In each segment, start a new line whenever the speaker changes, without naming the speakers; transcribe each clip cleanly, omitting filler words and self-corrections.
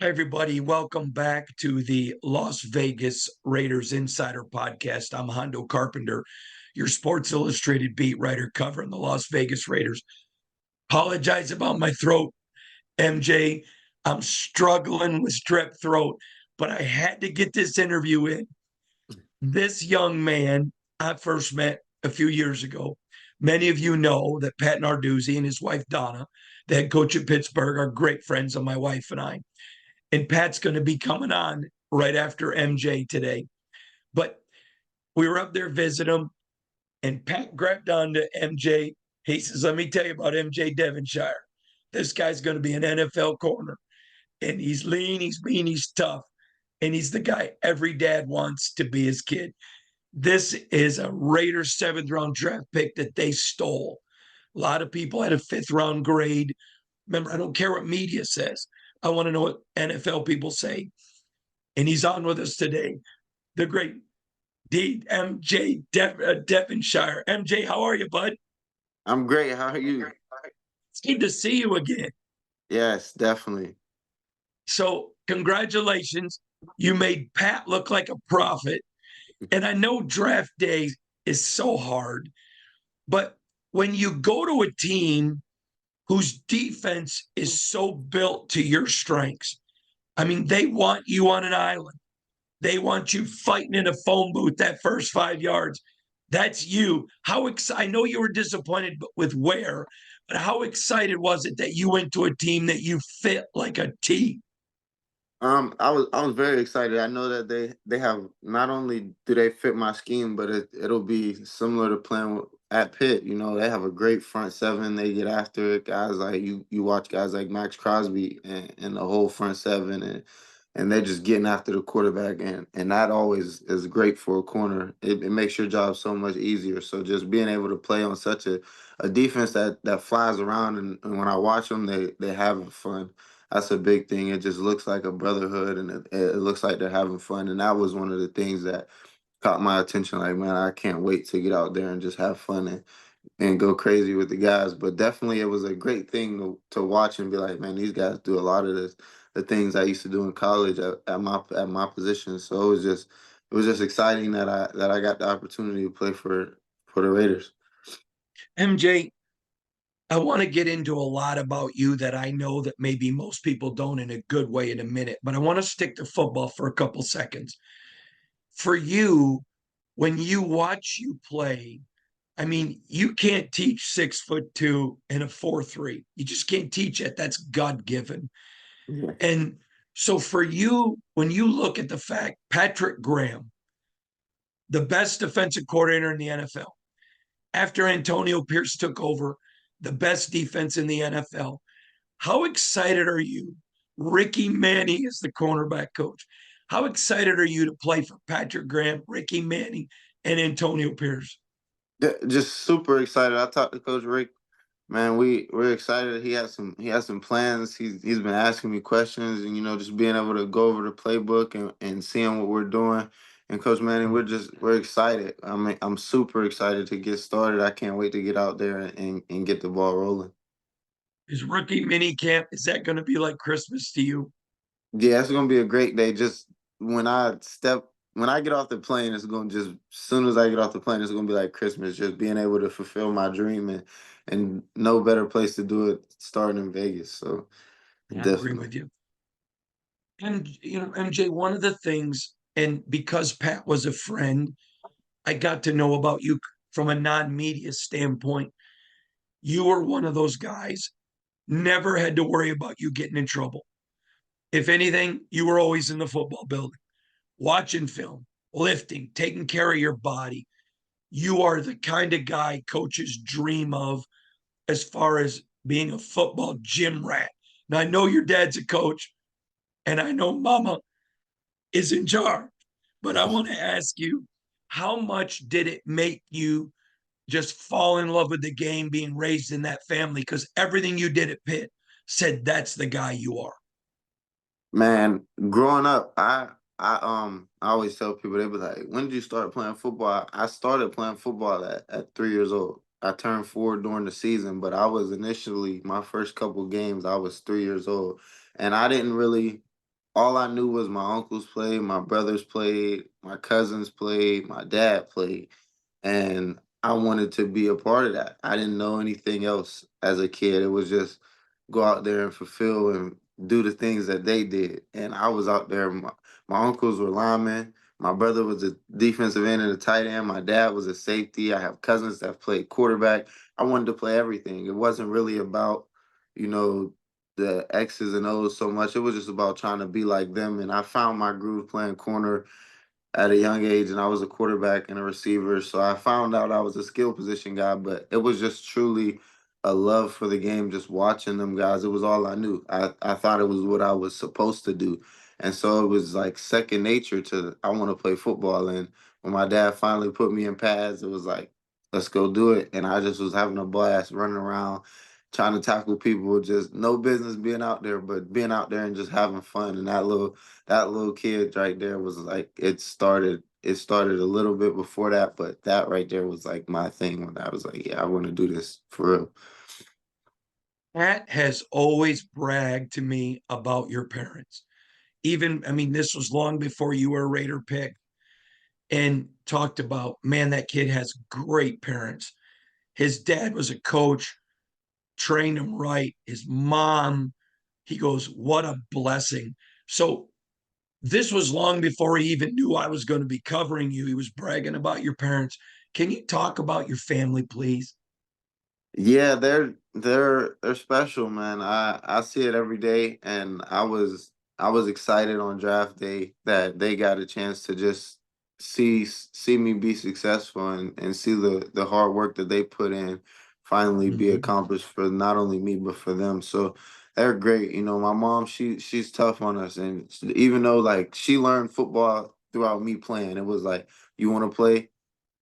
Hi, everybody. Welcome back to the Las Vegas Raiders Insider Podcast. I'm Hondo Carpenter, your Sports Illustrated beat writer covering the Las Vegas Raiders. Apologize about my throat, MJ. I'm struggling with strep throat, but I had to get this interview in. This young man I first met a few years ago. Many of you know that Pat Narduzzi and his wife Donna, the head coach at Pittsburgh, are great friends of my wife and I. And Pat's going to be coming on right after MJ today. But we were up there visiting him, and Pat grabbed on to MJ. He says, "Let me tell you about MJ Devonshire. This guy's going to be an NFL corner, and he's lean, he's mean, he's tough, and he's the guy every dad wants to be his kid." This is a Raiders seventh round draft pick that they stole. A lot of people had a fifth round grade. Remember, I don't care what media says. I want to know what NFL people say. And he's on with us today, the great MJ Devonshire. MJ, how are you, bud?
I'm great. How are you?
It's good to see you again.
Yes, definitely.
So, congratulations. You made Pat look like a prophet. And I know draft day is so hard, but when you go to a team whose defense is so built to your strengths, I mean, they want you on an island. They want you fighting in a phone booth that first 5 yards. That's you. I know you were disappointed with where, but how excited was it that you went to a team that you fit like a T?
I was very excited. I know that they have not only do they fit my scheme, but it'll be similar to playing at Pitt. You know, they have a great front seven. They get after it. Guys like you watch guys like Max Crosby and the whole front seven, and they're just getting after the quarterback, and that always is great for a corner. It makes your job so much easier. So just being able to play on such a defense that flies around, and when I watch them, they having fun. That's a big thing. It just looks like a brotherhood, and it looks like they're having fun. And that was one of the things that caught my attention. Like, man, I can't wait to get out there and just have fun and go crazy with the guys. But definitely, it was a great thing to watch and be like, man, these guys do a lot of the things I used to do in college at my position. So it was just exciting that I got the opportunity to play for the Raiders.
MJ, I want to get into a lot about you that I know that maybe most people don't in a good way in a minute, but I want to stick to football for a couple seconds. For you, when you watch you play, I mean, you can't teach 6'2" and a 4'3". You just can't teach it. That's God given.
Yeah.
And so for you, when you look at the fact, Patrick Graham, the best defensive coordinator in the NFL, after Antonio Pierce took over, the best defense in the NFL. How excited are you? Ricky Manning is the cornerback coach. How excited are you to play for Patrick Graham, Ricky Manning, and Antonio Pierce?
Yeah, just super excited. I talked to Coach Rick. Man, we're excited. He has some plans. He's been asking me questions, and just being able to go over the playbook and seeing what we're doing. And Coach Manning, we're excited. I mean, I'm super excited to get started. I can't wait to get out there and get the ball rolling.
Is rookie mini camp, is that going to be like Christmas to you?
Yeah, it's gonna be a great day. Just when I get off the plane, it's gonna just as soon as I get off the plane, it's gonna be like Christmas. Just being able to fulfill my dream and no better place to do it starting in Vegas. So
I agree
definitely.
with you. And, MJ, one of the things, and because Pat was a friend, I got to know about you from a non media standpoint. You were one of those guys, never had to worry about you getting in trouble. If anything, you were always in the football building, watching film, lifting, taking care of your body. You are the kind of guy coaches dream of as far as being a football gym rat. Now, I know your dad's a coach, and I know mama is in charge, but I want to ask you, how much did it make you just fall in love with the game being raised in that family? Because everything you did at Pitt said that's the guy you are.
Man, growing up, I always tell people they be like, "When did you start playing football?" I started playing football at 3 years old. I turned 4 during the season, but I was initially my first couple games. I was 3 years old, and I didn't really. all I knew was my uncles played, my brothers played, my cousins played, my dad played, and I wanted to be a part of that. I didn't know anything else as a kid. It was just go out there and fulfill and do the things that they did. And I was out there. My uncles were linemen. My brother was a defensive end and a tight end. My dad was a safety. I have cousins that played quarterback. I wanted to play everything. It wasn't really about, you know, the X's and O's so much. It was just about trying to be like them. And I found my groove playing corner at a young age, and I was a quarterback and a receiver. So I found out I was a skill position guy, but it was just truly a love for the game, just watching them guys. It was all I knew. I thought it was what I was supposed to do. And so it was like second nature to I want to play football. And when my dad finally put me in pads, it was like, let's go do it. And I just was having a blast running around, trying to tackle people, just no business being out there, but being out there and just having fun. And that little kid right there was like it started a little bit before that, but that right there was like my thing when I was like, yeah, I want to do this for real.
Pat has always bragged to me about your parents. Even, I mean, this was long before you were a Raider pick, and talked about, man, that kid has great parents. His dad was a coach, trained him right. His mom, he goes, what a blessing. So this was long before he even knew I was going to be covering you. He was bragging about your parents. Can you talk about your family, please?
Yeah, they're special, man. I see it every day, and I was excited on draft day that they got a chance to just see me be successful and see the hard work that they put in finally be
Mhm.
accomplished for not only me but for them. So they're great. You know, my mom, she's tough on us, and even though like she learned football throughout me playing, it was like you want to play,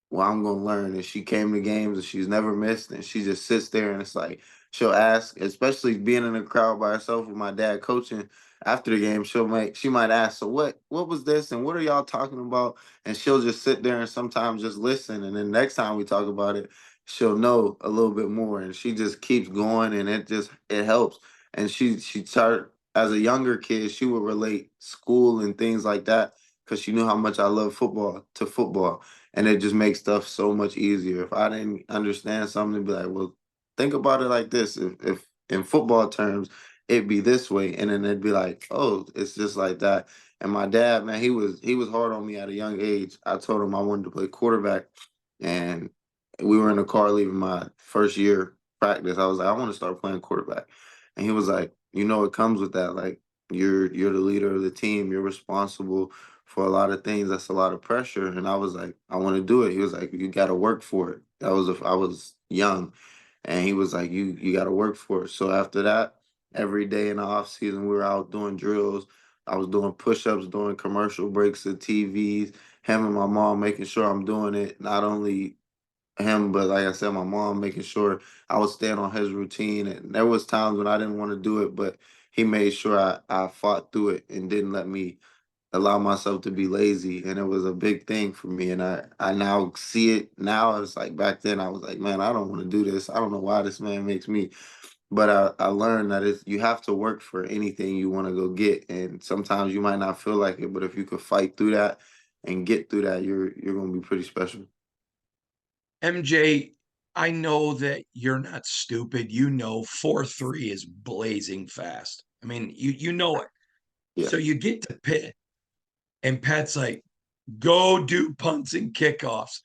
well, I'm gonna learn. And she came to games and she's never missed. And she just sits there and it's like she'll ask, especially being in a crowd by herself with my dad coaching after the game, she might ask, so what was this and what are y'all talking about? And she'll just sit there and sometimes just listen. And then next time we talk about it, she'll know a little bit more. And she just keeps going and it helps. And she started as a younger kid, she would relate school and things like that because she knew how much I love football to football, and it just makes stuff so much easier. If I didn't understand something, it'd be like, well, think about it like this. If in football terms, it'd be this way, and then it'd be like, oh, it's just like that. And my dad, man, he was hard on me at a young age. I told him I wanted to play quarterback, and we were in the car leaving my first year practice. I was like, I want to start playing quarterback, and he was like, you know, it comes with that. Like you're the leader of the team. You're responsible for a lot of things. That's a lot of pressure. And I was like, I want to do it. He was like, you got to work for it. I was young, and he was like, you got to work for it. So after that, every day in the off season, we were out doing drills. I was doing push ups, doing commercial breaks at TVs. Him and my mom making sure I'm doing it. Not only him, but like I said, my mom making sure I was staying on his routine. And there was times when I didn't want to do it, but he made sure I fought through it and didn't let me allow myself to be lazy. And it was a big thing for me. And I now see it now. It's like back then I was like, man, I don't want to do this. I don't know why this man makes me. But I learned that you have to work for anything you want to go get. And sometimes you might not feel like it, but if you could fight through that and get through that, you're gonna be pretty special.
MJ, I know that you're not stupid. You know 4.3 is blazing fast. I mean, you know it.
Yeah.
So you get to Pitt, and Pat's like, go do punts and kickoffs.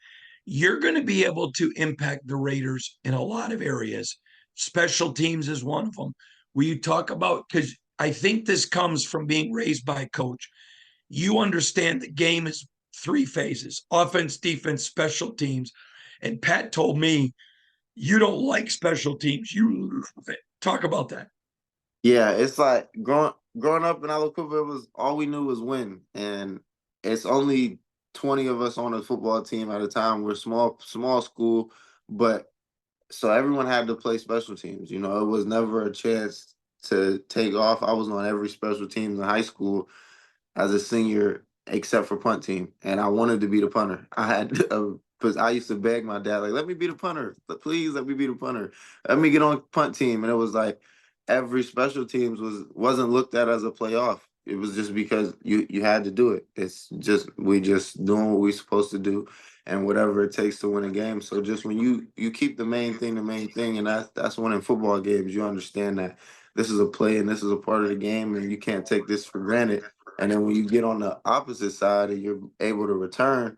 You're going to be able to impact the Raiders in a lot of areas. Special teams is one of them. Will you talk about, because I think this comes from being raised by a coach. You understand the game is three phases: offense, defense, special teams. And Pat told me you don't like special teams. You love it. Talk about that.
Yeah, it's like growing up in Alacopa, it was all we knew was win, and it's only 20 of us on a football team at a time. We're small school, but so everyone had to play special teams. You know, it was never a chance to take off. I was on every special teams in high school as a senior, except for punt team, and I wanted to be the punter. I had because I used to beg my dad, like, let me be the punter, please let me be the punter, let me get on punt team, and it was like every special teams wasn't looked at as a playoff. It was just because you had to do it. It's just we just doing what we supposed to do, and whatever it takes to win a game. So just when you keep the main thing, and that's winning football games. You understand that this is a play and this is a part of the game, and you can't take this for granted. And then when you get on the opposite side and you're able to return,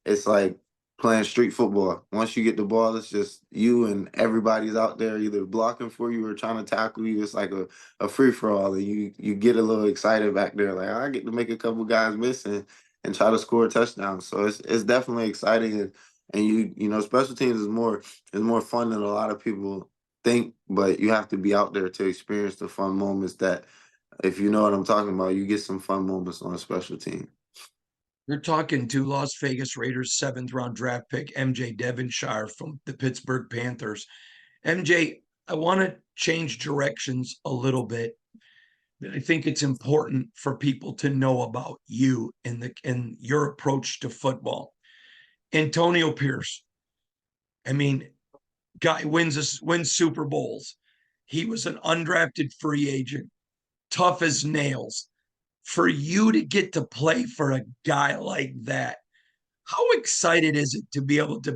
it's like playing street football. Once you get the ball, it's just you and everybody's out there either blocking for you or trying to tackle you. It's like a free for all, and you get a little excited back there, like I get to make a couple guys miss and try to score a touchdown. So it's definitely exciting, and you know special teams is more fun than a lot of people think, but you have to be out there to experience the fun moments that if you know what I'm talking about, you get some fun moments on a special team.
You're talking to Las Vegas Raiders seventh round draft pick MJ Devonshire from the Pittsburgh Panthers. MJ, I want to change directions a little bit. I think it's important for people to know about you and your approach to football. Antonio Pierce, I mean, guy wins Super Bowls. He was an undrafted free agent, tough as nails. For you to get to play for a guy like that, how excited is it to be able to? I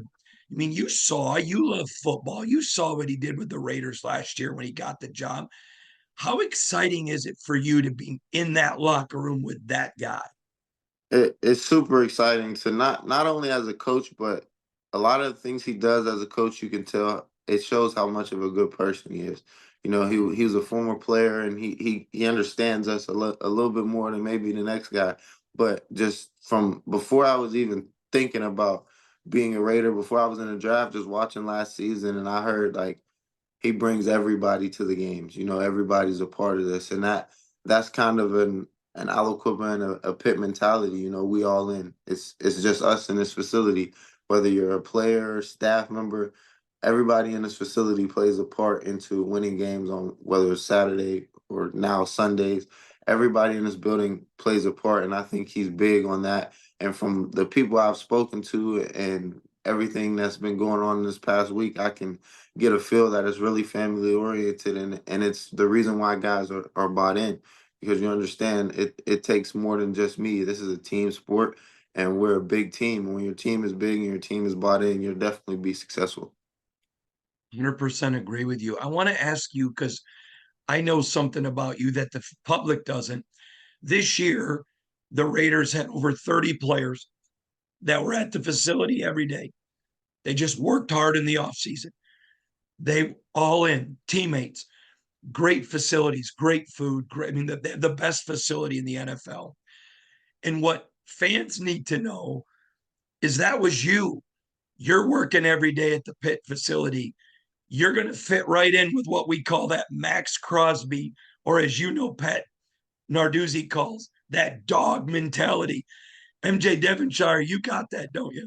mean, you love football. You saw what he did with the Raiders last year when he got the job. How exciting is it for you to be in that locker room with that guy?
It's super exciting to not only as a coach, but a lot of the things he does as a coach, you can tell it shows how much of a good person he is. You know, he was a former player and he understands us a little bit more than maybe the next guy. But just from before I was even thinking about being a Raider, before I was in the draft, just watching last season, and I heard like he brings everybody to the games. You know, everybody's a part of this, and that's kind of an aliquip and a pit mentality. You know, we all in. It's just us in this facility. Whether you're a player, staff member, everybody in this facility plays a part into winning games on whether it's Saturday or now Sundays. Everybody in this building plays a part, and I think he's big on that. And from the people I've spoken to and everything that's been going on in this past week, I can get a feel that it's really family oriented, and it's the reason why guys are bought in because you understand it takes more than just me. This is a team sport and we're a big team. And when your team is big and your team is bought in, you'll definitely be successful.
100% agree with you. I want to ask you because I know something about you that the public doesn't. This year, the Raiders had over 30 players that were at the facility every day. They just worked hard in the offseason. They all in, teammates, great facilities, great food. Great, I mean, the best facility in the NFL. And what fans need to know is that was you. You're working every day at the Pitt facility. You're going to fit right in with what we call that Max Crosby, or as you know, Pat Narduzzi calls that dog mentality. MJ Devonshire, you got that, don't you?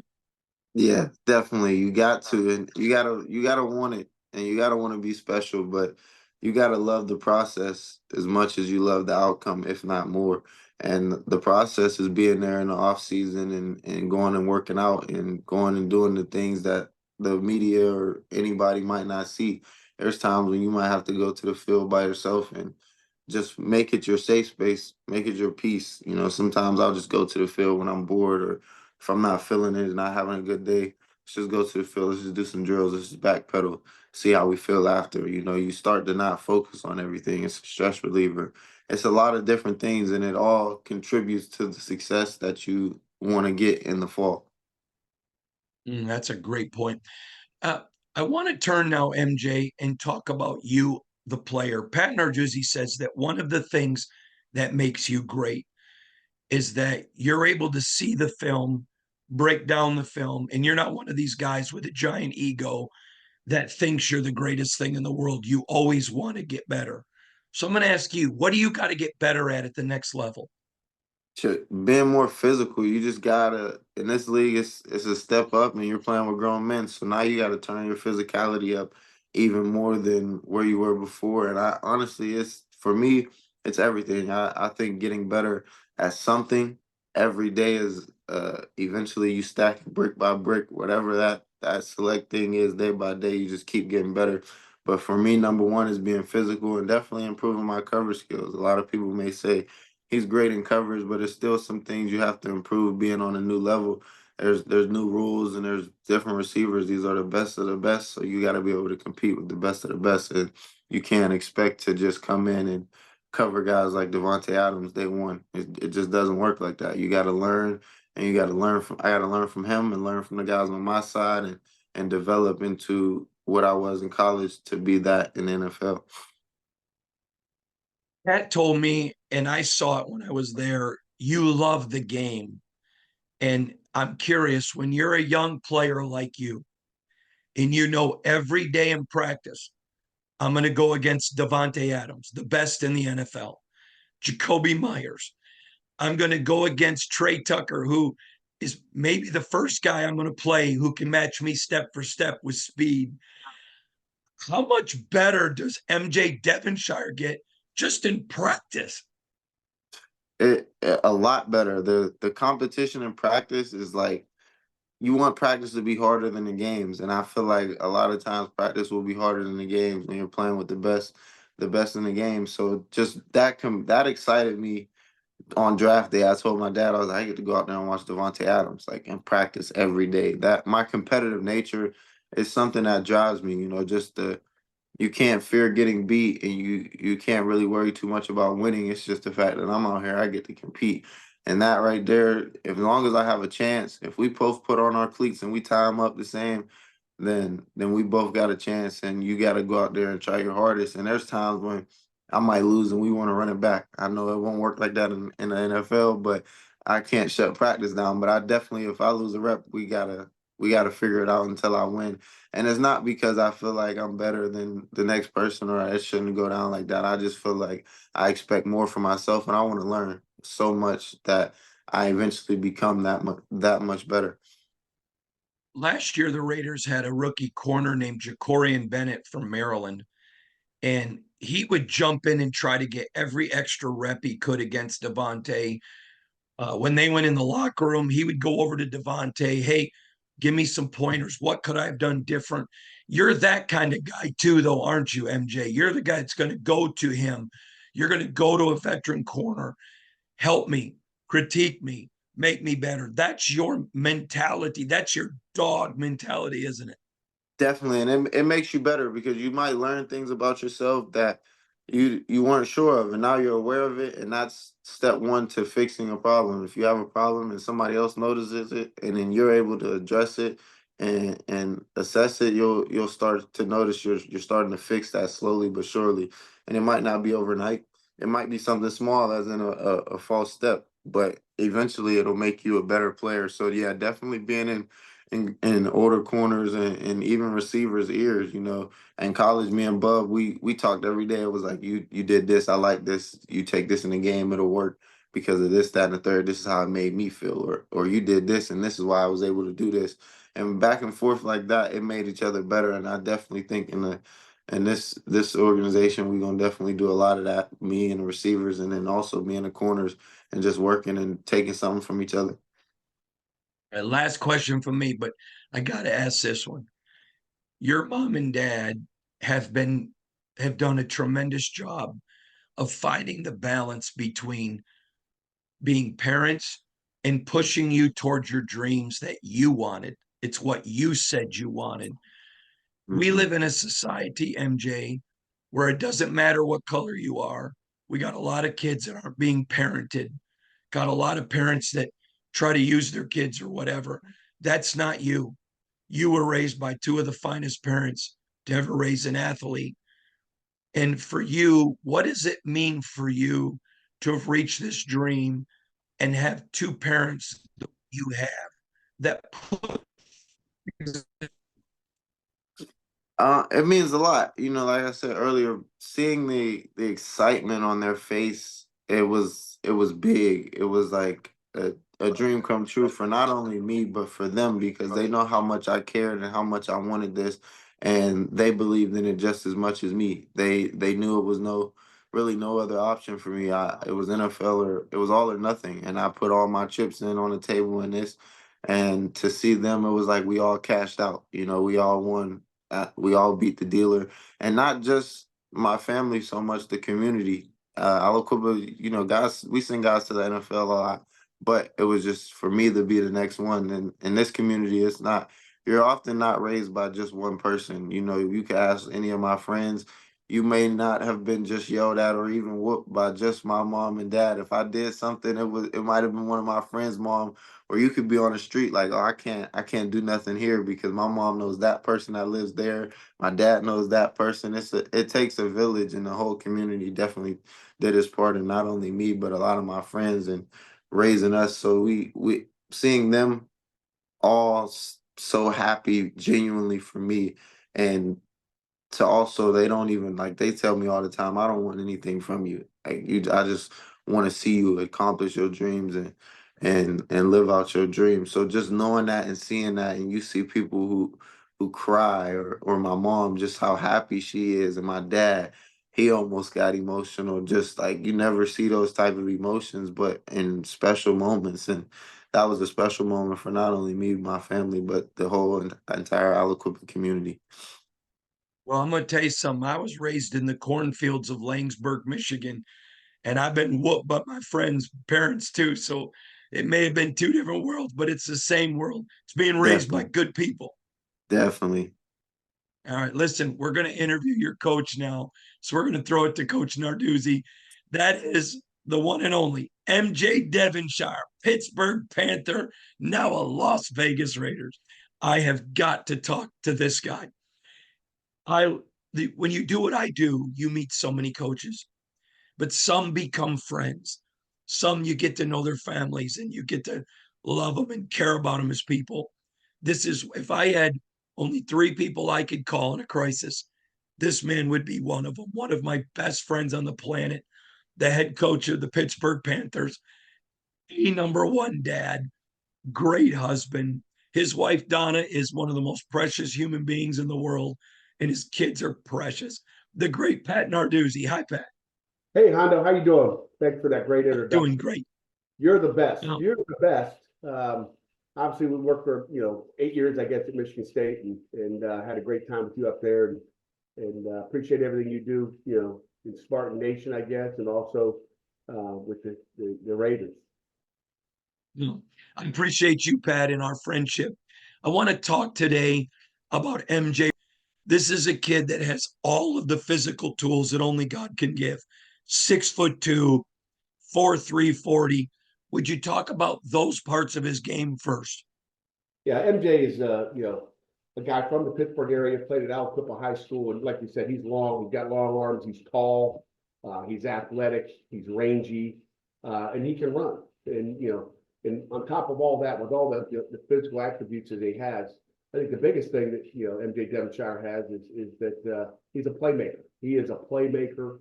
Yeah, definitely. You got to, and you gotta want it, and you gotta want to be special, but you gotta love the process as much as you love the outcome, if not more. And the process is being there in the off season and going and working out and going and doing the things that the media or anybody might not see. There's times when you might have to go to the field by yourself and just make it your safe space, make it your peace. You know, sometimes I'll just go to the field when I'm bored or if I'm not feeling it and not having a good day, let's just go to the field. Let's just do some drills. Let's just backpedal, see how we feel after. You know, you start to not focus on everything. It's a stress reliever. It's a lot of different things, and it all contributes to the success that you want to get in the fall.
That's a great point. Uh, I want to turn now, MJ, and talk about you, the player. Pat Narduzzi says that one of the things that makes you great is that you're able to see the film, break down the film, and you're not one of these guys with a giant ego that thinks you're the greatest thing in the world. You always want to get better. So I'm going to ask you, what do you got to get better at the next level?
Being more physical, you just gotta in this league it's a step up and you're playing with grown men. So now you gotta turn your physicality up even more than where you were before. And I honestly it's for me, it's everything. I think getting better at something every day is eventually you stack brick by brick, whatever that select thing is day by day, you just keep getting better. But for me, number one is being physical and definitely improving my cover skills. A lot of people may say he's great in coverage, but there's still some things you have to improve being on a new level. There's new rules and there's different receivers. These are the best of the best, so you got to be able to compete with the best of the best, and you can't expect to just come in and cover guys like Devontae Adams day one. It just doesn't work like that. You got to learn, and you got to learn from. I got to learn from him and learn from the guys on my side, and develop into what I was in college to be that in the NFL.
Pat told me, and I saw it when I was there, you love the game. And I'm curious, when you're a young player like you, and you know every day in practice, I'm going to go against Devontae Adams, the best in the NFL, Jacoby Myers. I'm going to go against Trey Tucker, who is maybe the first guy I'm going to play who can match me step for step with speed. How much better does MJ Devonshire get just in practice?
A lot better. The competition in practice is like you want practice to be harder than the games, and I feel like a lot of times practice will be harder than the games when you're playing with the best in the game. So just that excited me on draft day. I told my dad, I was like, I get to go out there and watch Devontae Adams like in practice every day. That my competitive nature is something that drives me. Just the you can't fear getting beat, and you can't really worry too much about winning. It's just the fact that I'm out here, I get to compete. And that right there, as long as I have a chance, if we both put on our cleats and we tie them up the same, then we both got a chance, and you got to go out there and try your hardest. And there's times when I might lose and we want to run it back. I know it won't work like that in the NFL, but I can't shut practice down. But I definitely, if I lose a rep, we gotta figure it out until I win. And it's not because I feel like I'm better than the next person or it shouldn't go down like that. I just feel like I expect more from myself, and I want to learn so much that I eventually become that much better.
Last year, the Raiders had a rookie corner named Jacorian Bennett from Maryland, and he would jump in and try to get every extra rep he could against Devontae. When they went in the locker room, he would go over to Devontae, hey, give me some pointers. What could I have done different? You're that kind of guy too, though, aren't you, MJ? You're the guy that's going to go to him. You're going to go to a veteran corner, help me, critique me, make me better. That's your mentality. That's your dog mentality, isn't it?
Definitely, and it makes you better because you might learn things about yourself that you weren't sure of, and now you're aware of it, and that's step one to fixing a problem. If you have a problem and somebody else notices it, and then you're able to address it and assess it, you'll start to notice you're starting to fix that slowly but surely, and it might not be overnight. It might be something small, as in a false step, but eventually it'll make you a better player. So yeah, definitely being in older corners and even receivers' ears. In college, me and Bub, we talked every day. It was like you did this, I like this. You take this in the game, it'll work because of this, that, and the third. This is how it made me feel, or you did this, and this is why I was able to do this. And back and forth like that, it made each other better. And I definitely think in this organization, we're gonna definitely do a lot of that. Me and the receivers, and then also me in the corners, and just working and taking something from each other.
Last question from me, but I got to ask this one. Your mom and dad have been have done a tremendous job of finding the balance between being parents and pushing you towards your dreams that you wanted. It's what you said you wanted. We
Hmm.
live in a society, MJ, where it doesn't matter what color you are. We got a lot of kids that aren't being parented, got a lot of parents that try to use their kids or whatever. That's not you. You were raised by two of the finest parents to ever raise an athlete. And for you, what does it mean for you to have reached this dream and have two parents that you have that put
It means a lot. Like I said earlier, seeing the excitement on their face, it was big. It was like a dream come true for not only me but for them because they know how much I cared and how much I wanted this, and they believed in it just as much as me. They knew it was really no other option for me. It was NFL or it was all or nothing, and I put all my chips in on the table in this. And to see them, it was like we all cashed out. We all won, we all beat the dealer, and not just my family so much, the community. Aliquippa, guys, we send guys to the NFL a lot, but it was just for me to be the next one. And in this community, it's not. You're often not raised by just one person. You can ask any of my friends. You may not have been just yelled at or even whooped by just my mom and dad. If I did something, it might have been one of my friends' mom, or you could be on the street like, oh, I can't do nothing here because my mom knows that person that lives there. My dad knows that person. It takes a village, and the whole community definitely did his part, and not only me but a lot of my friends and raising us. So we seeing them all so happy genuinely for me, and to also they don't even like they tell me all the time, I don't want anything from you. I just want to see you accomplish your dreams and live out your dreams. So just knowing that and seeing that, and you see people who cry, or my mom, just how happy she is, and my dad, he almost got emotional. Just like you never see those type of emotions but in special moments. And that was a special moment for not only me, my family, but the whole entire Aliquippa community.
Well, I'm going to tell you something. I was raised in the cornfields of Langsburg, Michigan, and I've been whooped by my friends' parents too. So it may have been two different worlds, but it's the same world. It's being raised by
Definitely.
good people.
Definitely.
All right, listen, we're going to interview your coach now. So we're going to throw it to Coach Narduzzi. That is the one and only MJ Devonshire, Pittsburgh Panther, now a Las Vegas Raiders. I have got to talk to this guy. When you do what I do, you meet so many coaches, but some become friends. Some you get to know their families and you get to love them and care about them as people. This is, if I had only three people I could call in a crisis, this man would be one of them. One of my best friends on the planet, the head coach of the Pittsburgh Panthers, a number one dad, great husband. His wife, Donna, is one of the most precious human beings in the world, and his kids are precious. The great Pat Narduzzi. Hi, Pat.
Hey, Hondo, how you doing? Thanks for that great
Doing
introduction.
great.
You're the best.
Oh,
You're the best. Obviously, we worked for 8 years, I guess, at Michigan State, and had a great time with you up there, and appreciate everything you do. In Spartan Nation, I guess, and also with the Raiders.
no. I appreciate you, Pat, and our friendship. I want to talk today about MJ. This is a kid that has all of the physical tools that only God can give. 6'2", 4'3", 40. Would you talk about those parts of his game first?
Yeah, MJ is a guy from the Pittsburgh area, played at Aliquippa High School, and like you said, he's long. He's got long arms. He's tall. He's athletic. He's rangy, and he can run. And on top of all that, with all the physical attributes that he has, I think the biggest thing that MJ Devonshire has is that he's a playmaker. He is a playmaker.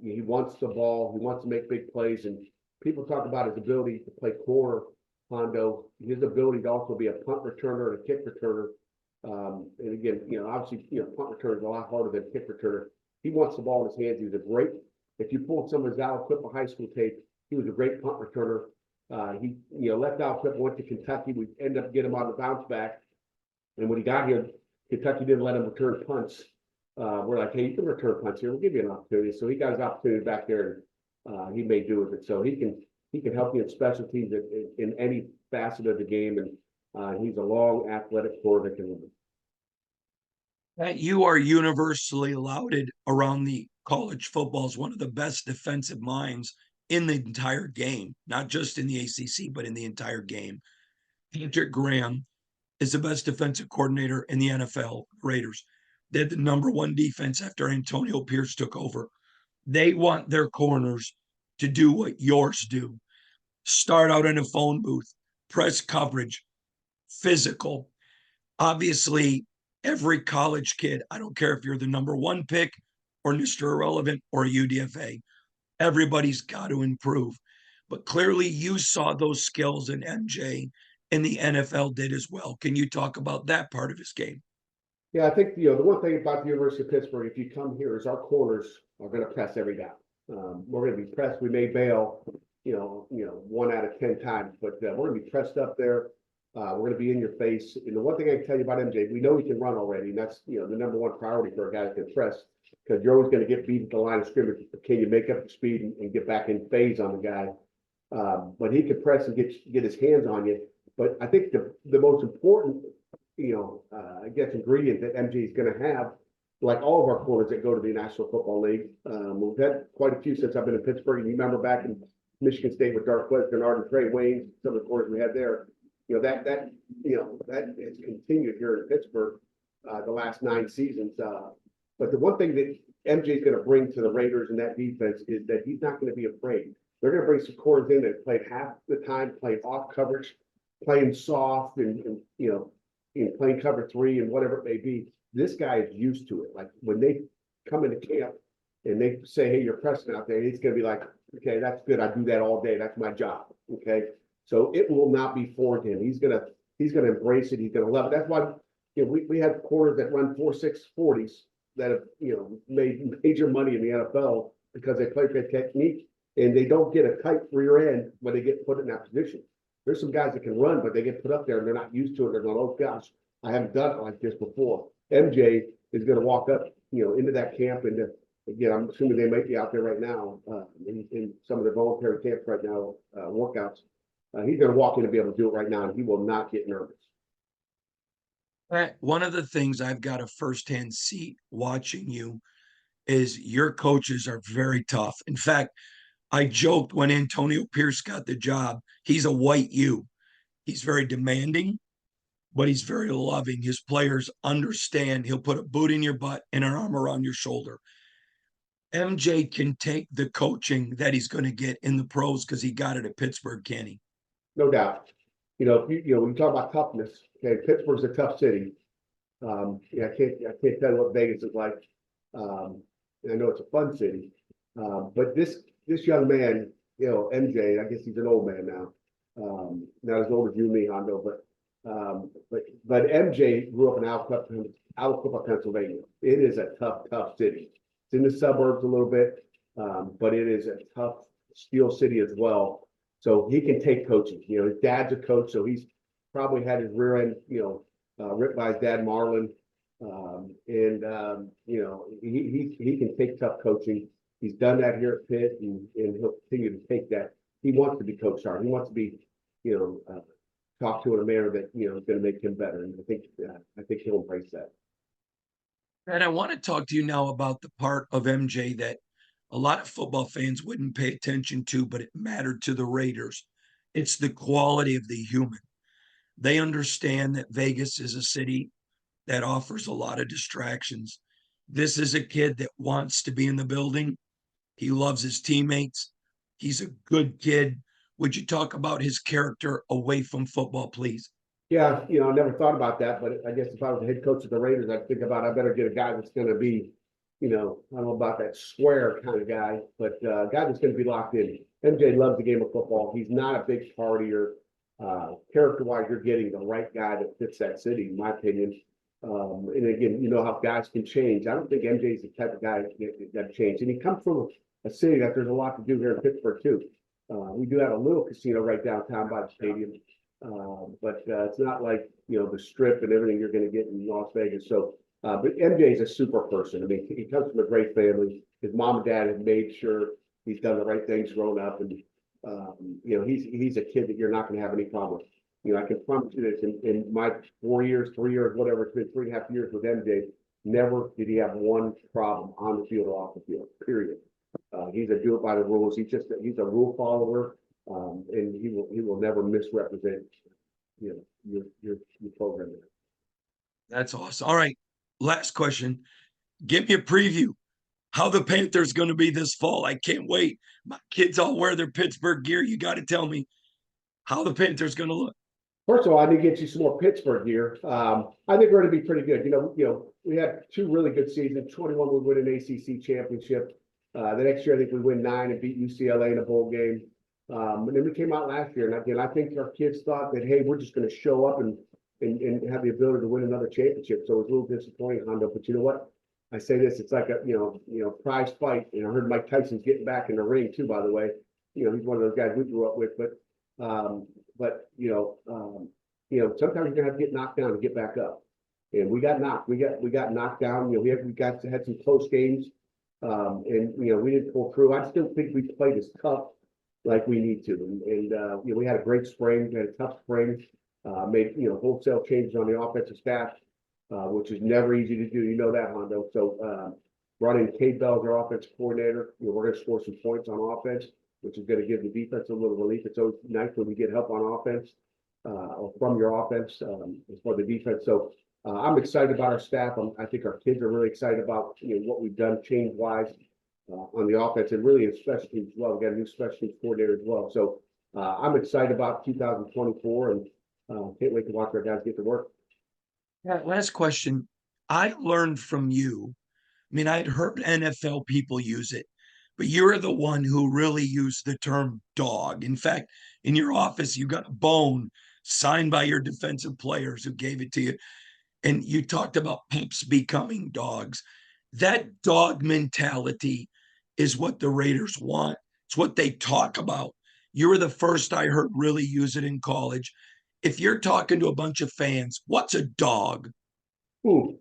He wants the ball. He wants to make big plays. And people talk about his ability to play corner, Hondo. His ability to also be a punt returner and a kick returner. And again, obviously, punt returner is a lot harder than kick returner. He wants the ball in his hands. He's a great. If you pull some of his Aliquippa high school tape, he was a great punt returner. He left Aliquippa, went to Kentucky. We ended up getting him on the bounce back. And when he got here, Kentucky didn't let him return punts. We're like, hey, you can return punts here. We'll give you an opportunity. So he got his opportunity back there, and he made do with it. So he can help you in specialties in any facet of the game, and he's a long athletic quarterback.
Pat, you are universally lauded around the college football as one of the best defensive minds in the entire game, not just in the ACC, but in the entire game. Patrick Graham is the best defensive coordinator in the NFL, Raiders. They had the number one defense after Antonio Pierce took over. They want their corners to do what yours do. Start out in a phone booth, press coverage, physical. Obviously, every college kid, I don't care if you're the number one pick or Mr. Irrelevant or a UDFA, everybody's got to improve. But clearly, you saw those skills in MJ, and the NFL did as well. Can you talk about that part of his game?
Yeah, I think the one thing about the University of Pittsburgh, if you come here, is our corners are going to press every down. We're going to be pressed. We may bail, 1 out of 10 times, but we're going to be pressed up there. We're going to be in your face. And the one thing I can tell you about MJ, we know he can run already, and that's the number one priority for a guy that can press. because you're always going to get beat at the line of scrimmage. Can you make up the speed and get back in phase on the guy? But he could press and get his hands on you. But I think the most important, I guess, ingredient that MJ is going to have, like all of our corners that go to the National Football League, we've had quite a few since I've been in Pittsburgh. And you remember back in Michigan State with Dark Bernard and Trey Wayne, some of the corners we had there. That has continued here in Pittsburgh the last 9 seasons. But the one thing that MJ is going to bring to the Raiders and that defense is that he's not going to be afraid. They're going to bring some corners in that played half the time, playing off coverage, playing soft, and playing cover 3 and whatever it may be. This guy is used to it. Like when they come into camp and they say, "Hey, you're pressing out there," he's going to be like, "Okay, that's good. I do that all day. That's my job." Okay, so it will not be foreign to him. He's gonna embrace it. He's gonna love it. That's why we have corners that run 4.6 40s that have made major money in the NFL because they play good technique and they don't get a tight rear end when they get put in that position. There's some guys that can run, but they get put up there and they're not used to it. They're going, "Oh gosh, I haven't done it like this before." MJ is going to walk up, into that camp, and again, I'm assuming they might be out there right now in some of the voluntary camps right now, workouts. He's going to walk in and be able to do it right now, and he will not get nervous.
One of the things I've got a firsthand seat watching you is your coaches are very tough. In fact, I joked when Antonio Pierce got the job, he's a white U. He's very demanding, but he's very loving. His players understand. He'll put a boot in your butt and an arm around your shoulder. MJ can take the coaching that he's going to get in the pros because he got it at Pittsburgh, can he?
No doubt. When you talk about toughness, okay, Pittsburgh's a tough city. I can't tell you what Vegas is like. And I know it's a fun city. But this young man, MJ, I guess he's an old man now. Not as old as you and me, Hondo, but MJ grew up in Aliquippa, Pennsylvania. It is a tough city. It's in the suburbs a little bit, but it is a tough steel city as well. So he can take coaching. His dad's a coach, so he's probably had his rear end, ripped by his dad, Marlon. He can take tough coaching. He's done that here at Pitt, and he'll continue to take that. He wants to be coached hard. He wants to be, talked to in a manner that is going to make him better. And I think he'll embrace that.
And I want to talk to you now about the part of MJ that a lot of football fans wouldn't pay attention to, but it mattered to the Raiders. It's the quality of the human. They understand that Vegas is a city that offers a lot of distractions. This is a kid that wants to be in the building. He loves his teammates. He's a good kid. Would you talk about his character away from football, please?
Yeah, I never thought about that, but I guess if I was the head coach of the Raiders, I'd think about I better get a guy that's going to be, I don't know about that square kind of guy, but a guy that's going to be locked in. MJ loves the game of football. He's not a big partier. Character-wise, you're getting the right guy that fits that city, in my opinion. And again, how guys can change. I don't think MJ is the type of guy that change. And he comes from a city that there's a lot to do here in Pittsburgh too. We do have a little casino right downtown by the stadium, but it's not like the Strip and everything you're going to get in Las Vegas. So, but MJ is a super person. I mean, he comes from a great family. His mom and dad have made sure he's done the right things growing up, and he's a kid that you're not going to have any problem with. I can promise you this, in my 3 years, whatever, it's been 3.5 years with MJ, never did he have one problem on the field or off the field, period. He's a do it by the rules. He's a rule follower, and he will never misrepresent, your program.
That's awesome. All right. Last question. Give me a preview. How the Panthers going to be this fall. I can't wait. My kids all wear their Pittsburgh gear. You got to tell me how the Panthers going to look.
First of all, I need to get you some more Pittsburgh gear. I think we're going to be pretty good. We had 2 really good seasons. 21, we win an ACC championship. The next year, I think we win 9 and beat UCLA in a bowl game. And then we came out last year, and again, I think our kids thought that, hey, we're just going to show up and have the ability to win another championship. So it was a little disappointing, Hondo. But you know what? I say this, it's like a prize fight. I heard Mike Tyson's getting back in the ring too, by the way. He's one of those guys we grew up with, but sometimes you're gonna have to get knocked down to get back up. and we got knocked. We got knocked down. You know, we had some close games, and you know, we didn't pull through. I still think we played as tough like we need to, and you know, we had a great spring. We had a tough spring. Made, you know, wholesale changes on the offensive staff, which is never easy to do. You know that, Hondo. So brought in Cade Bell as our offensive coordinator. You know, we're going to score some points on offense, which is going to give the defense a little relief. It's always nice when we get help on offense or from your offense as for the defense. So I'm excited about our staff. I think our kids are really excited about, you know, what we've done change wise on the offense, and really in special teams as well. We got a new special teams coordinator as well. So I'm excited about 2024, and can't wait to watch our guys get to work.
Yeah, last question. I learned from you. I mean, I'd heard NFL people use it, but you're the one who really used the term dog. In fact, in your office, you got a bone signed by your defensive players who gave it to you. And you talked about pups becoming dogs. That dog mentality is what the Raiders want. It's what they talk about. You were the first I heard really use it in college. If you're talking to a bunch of fans, what's a dog?
Ooh,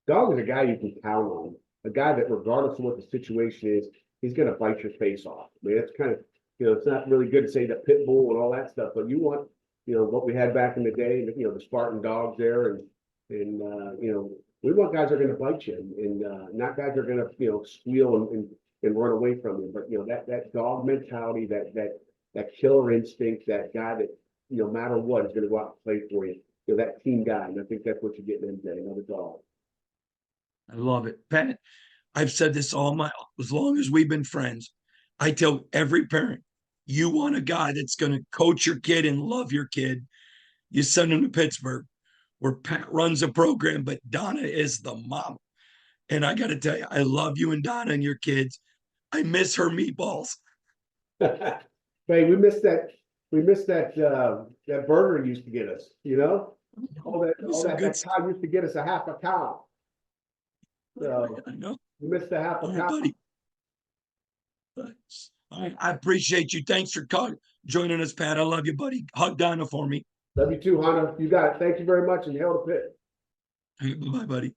dog is a guy you can count on. A guy that, regardless of what the situation is, he's going to bite your face off. I mean, that's kind of, you know, it's not really good to say the pit bull and all that stuff, but you want, you know, what we had back in the day, you know, the Spartan dogs there, and you know, we want guys that are going to bite you, and not guys that are going to, you know, squeal and run away from you. But you know, that dog mentality, that killer instinct, that guy that, you know, no matter what, is going to go out and play for you. You know, that team guy, and I think that's what you're getting in today, another dog.
I love it. Pat, I've said this as long as we've been friends. I tell every parent, you want a guy that's going to coach your kid and love your kid. You send him to Pittsburgh, where Pat runs a program, but Donna is the mom. And I got to tell you, I love you and Donna and your kids. I miss her meatballs.
Hey, we missed that. We missed that that burger used to get us, you know? All that cow used to get us a half a cow. So
I know.
we missed a half a cow.
Buddy. I appreciate you. Thanks for joining us, Pat. I love you, buddy. Hug Donna for me.
Love you too, Hunter. You got it. Thank you very much, and hail to Pitt.
Bye, buddy.